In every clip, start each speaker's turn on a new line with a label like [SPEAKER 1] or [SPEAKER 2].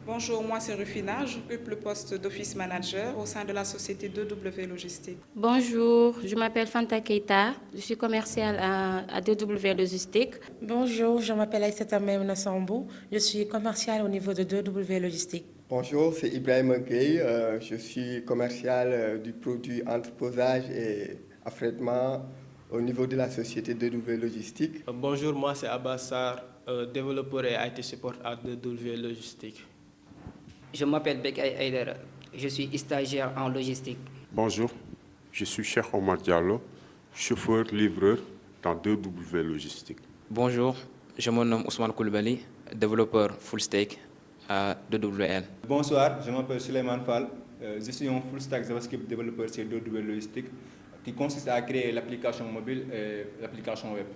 [SPEAKER 1] Bonjour, moi c'est Rufina, j'occupe le poste d'office manager au sein de la société 2W Logistique.
[SPEAKER 2] Bonjour, je m'appelle Fanta Keita, je suis commerciale à 2W Logistique.
[SPEAKER 3] Bonjour, je m'appelle Aïssata Memna Sambou, je suis commerciale au niveau de 2W Logistique.
[SPEAKER 4] Bonjour, c'est Ibrahim Gueye, je suis commercial du produit entreposage et affrètement au niveau de la société 2W Logistique.
[SPEAKER 5] Bonjour, moi c'est Abbassar, développeur et IT support à 2W Logistique.
[SPEAKER 6] Je m'appelle Bekay Aïdara, je suis stagiaire en logistique.
[SPEAKER 7] Bonjour, je suis Cheikh Omar Diallo, chauffeur-livreur dans 2W Logistique.
[SPEAKER 8] Bonjour, je me nomme Ousmane Koulibaly, développeur full stack à 2WL.
[SPEAKER 9] Bonsoir, je m'appelle Suleiman Fall, je suis un full stack JavaScript développeur chez 2W Logistique qui consiste à créer l'application mobile et l'application web.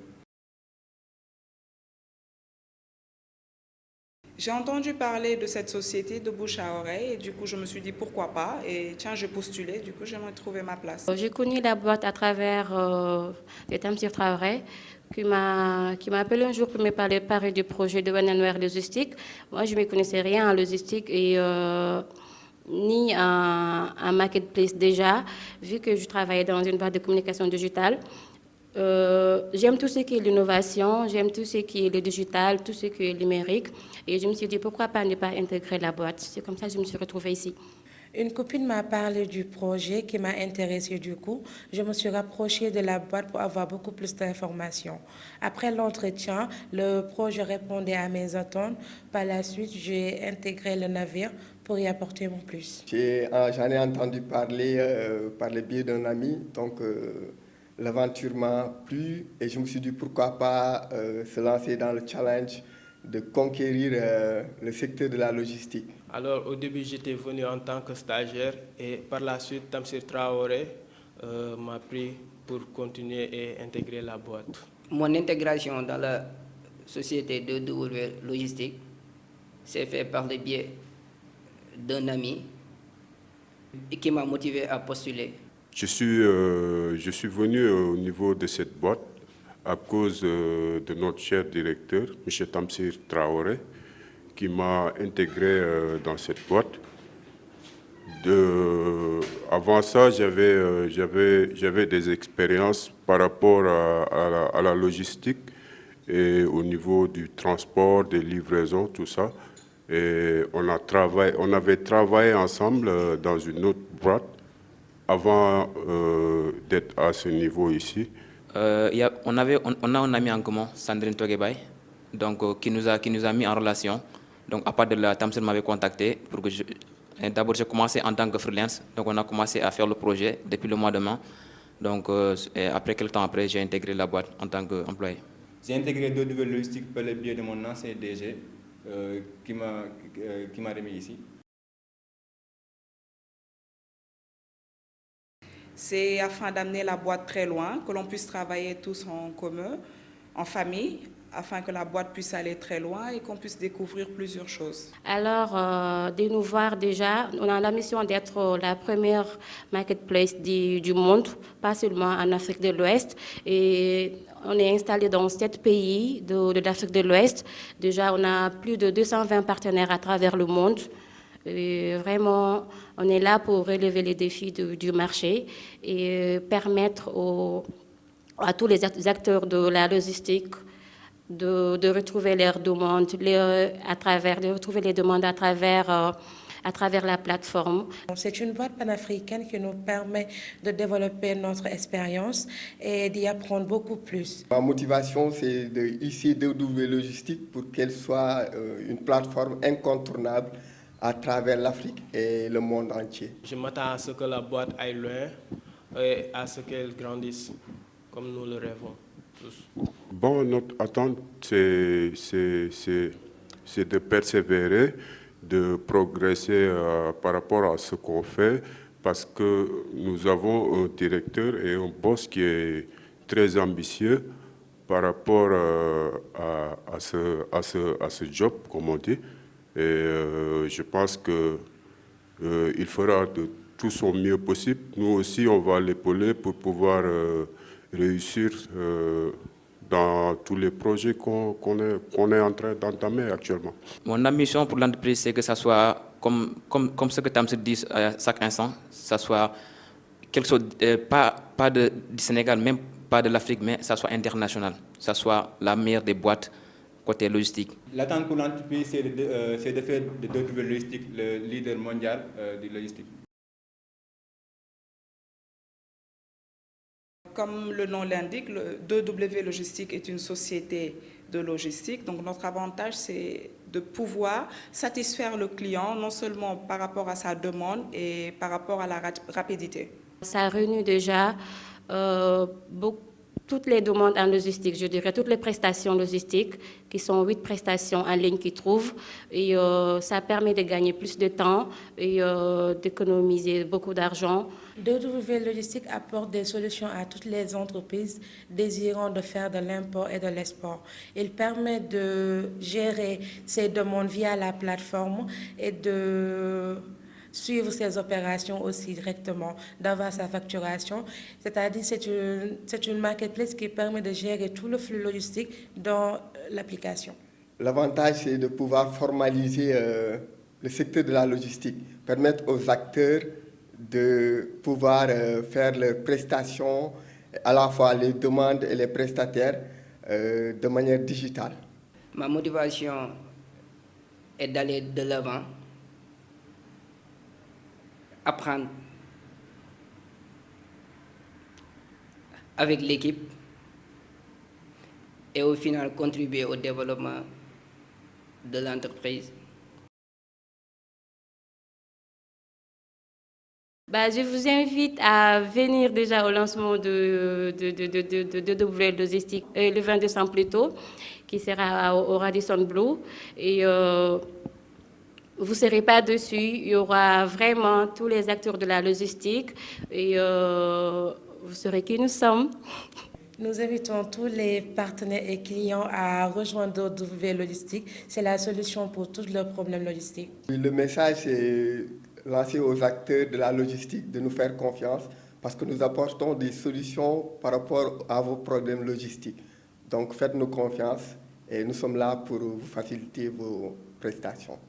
[SPEAKER 1] J'ai entendu parler de cette société de bouche à oreille et du coup je me suis dit pourquoi pas et tiens j'ai postulé, du coup j'aimerais trouver ma place.
[SPEAKER 2] J'ai connu la boîte à travers Tamsir Traoré qui m'a appelé un jour pour me parler du projet de Wananware Logistique. Moi je ne connaissais rien en logistique et ni en marketplace déjà, vu que je travaillais dans une boîte de communication digitale. J'aime tout ce qui est l'innovation, j'aime tout ce qui est le digital, tout ce qui est numérique. Et je me suis dit, pourquoi pas ne pas intégrer la boîte. C'est comme ça que je me suis retrouvée ici.
[SPEAKER 3] Une copine m'a parlé du projet qui m'a intéressée du coup. Je me suis rapprochée de la boîte pour avoir beaucoup plus d'informations. Après l'entretien, le projet répondait à mes attentes. Par la suite, j'ai intégré le navire pour y apporter mon plus.
[SPEAKER 4] J'en ai entendu parler par le biais d'un ami, donc l'aventure m'a plu et je me suis dit pourquoi pas se lancer dans le challenge de conquérir le secteur de la logistique.
[SPEAKER 5] Alors au début j'étais venu en tant que stagiaire et par la suite Tamsir Traoré m'a pris pour continuer et intégrer la boîte.
[SPEAKER 6] Mon intégration dans la société 2W Logistique s'est faite par le biais d'un ami et qui m'a motivé à postuler.
[SPEAKER 7] Je suis venu au niveau de cette boîte à cause de notre cher directeur, M. Tamsir Traoré, qui m'a intégré dans cette boîte. Avant ça, j'avais des expériences par rapport à la logistique et au niveau du transport, des livraisons, tout ça. Et on avait travaillé ensemble dans une autre boîte avant d'être à ce niveau ici.
[SPEAKER 8] On a un ami en commun, Sandrine Togebay, donc, qui nous a mis en relation. Donc, à part de là, Tamsir m'avait contacté pour que d'abord j'ai commencé en tant que freelance. Donc, on a commencé à faire le projet depuis le mois de mai. Donc, après quelques temps après, j'ai intégré la boîte en tant qu'employé.
[SPEAKER 9] J'ai intégré 2W Logistique par le biais de mon ancien DG qui m'a remis ici.
[SPEAKER 1] C'est afin d'amener la boîte très loin, que l'on puisse travailler tous en commun, en famille, afin que la boîte puisse aller très loin et qu'on puisse découvrir plusieurs choses.
[SPEAKER 2] Alors, de nous voir déjà, on a la mission d'être la première marketplace du monde, pas seulement en Afrique de l'Ouest. Et on est installé dans 7 pays de l'Afrique de l'Ouest. Déjà, on a plus de 220 partenaires à travers le monde. Et vraiment, on est là pour relever les défis du marché et permettre à tous les acteurs de la logistique de retrouver leurs demandes, de retrouver les demandes à travers la plateforme.
[SPEAKER 3] C'est une boîte panafricaine qui nous permet de développer notre expérience et d'y apprendre beaucoup plus.
[SPEAKER 4] Ma motivation, c'est ici 2W Logistique pour qu'elle soit une plateforme incontournable à travers l'Afrique et le monde entier.
[SPEAKER 5] Je m'attends à ce que la boîte aille loin et à ce qu'elle grandisse comme nous le rêvons tous.
[SPEAKER 7] Bon, notre attente, c'est de persévérer, de progresser par rapport à ce qu'on fait, parce que nous avons un directeur et un boss qui est très ambitieux par rapport à ce job, comme on dit. Et je pense qu'il fera de tout son mieux possible. Nous aussi, on va l'épauler pour pouvoir réussir dans tous les projets qu'on est en train d'entamer actuellement.
[SPEAKER 8] Mon ambition pour l'entreprise, c'est que ça soit, comme ce que Tamsir dit à chaque instant, ça soit quelque chose, pas du Sénégal, même pas de l'Afrique, mais ça soit international, ça soit la meilleure des boîtes côté logistique.
[SPEAKER 9] L'attente pour l'entreprise, c'est de faire de 2W Logistique le leader mondial du logistique.
[SPEAKER 1] Comme le nom l'indique, 2W Logistique est une société de logistique. Donc notre avantage, c'est de pouvoir satisfaire le client, non seulement par rapport à sa demande et par rapport à la rapidité.
[SPEAKER 2] Ça réunit déjà toutes les demandes en logistique, je dirais, toutes les prestations logistiques, qui sont 8 prestations en ligne qu'ils trouvent. Et ça permet de gagner plus de temps et d'économiser beaucoup d'argent.
[SPEAKER 3] 2W Logistique apporte des solutions à toutes les entreprises désirant de faire de l'import et de l'export. Il permet de gérer ces demandes via la plateforme et de suivre ses opérations aussi directement, d'avoir sa facturation. C'est-à-dire c'est une marketplace qui permet de gérer tout le flux logistique dans l'application.
[SPEAKER 4] L'avantage, c'est de pouvoir formaliser le secteur de la logistique, permettre aux acteurs de pouvoir faire leurs prestations, à la fois les demandes et les prestataires, de manière digitale.
[SPEAKER 6] Ma motivation est d'aller de l'avant, apprendre avec l'équipe et au final contribuer au développement de l'entreprise.
[SPEAKER 2] Je vous invite à venir déjà au lancement de 2W Logistique le 20 décembre plus tôt, qui sera au Radisson Blu. Et vous ne serez pas dessus, il y aura vraiment tous les acteurs de la logistique et vous saurez qui nous sommes.
[SPEAKER 3] Nous invitons tous les partenaires et clients à rejoindre 2W Logistique. C'est la solution pour tous leurs problèmes logistiques.
[SPEAKER 4] Le message est lancé aux acteurs de la logistique de nous faire confiance parce que nous apportons des solutions par rapport à vos problèmes logistiques. Donc faites-nous confiance et nous sommes là pour vous faciliter vos prestations.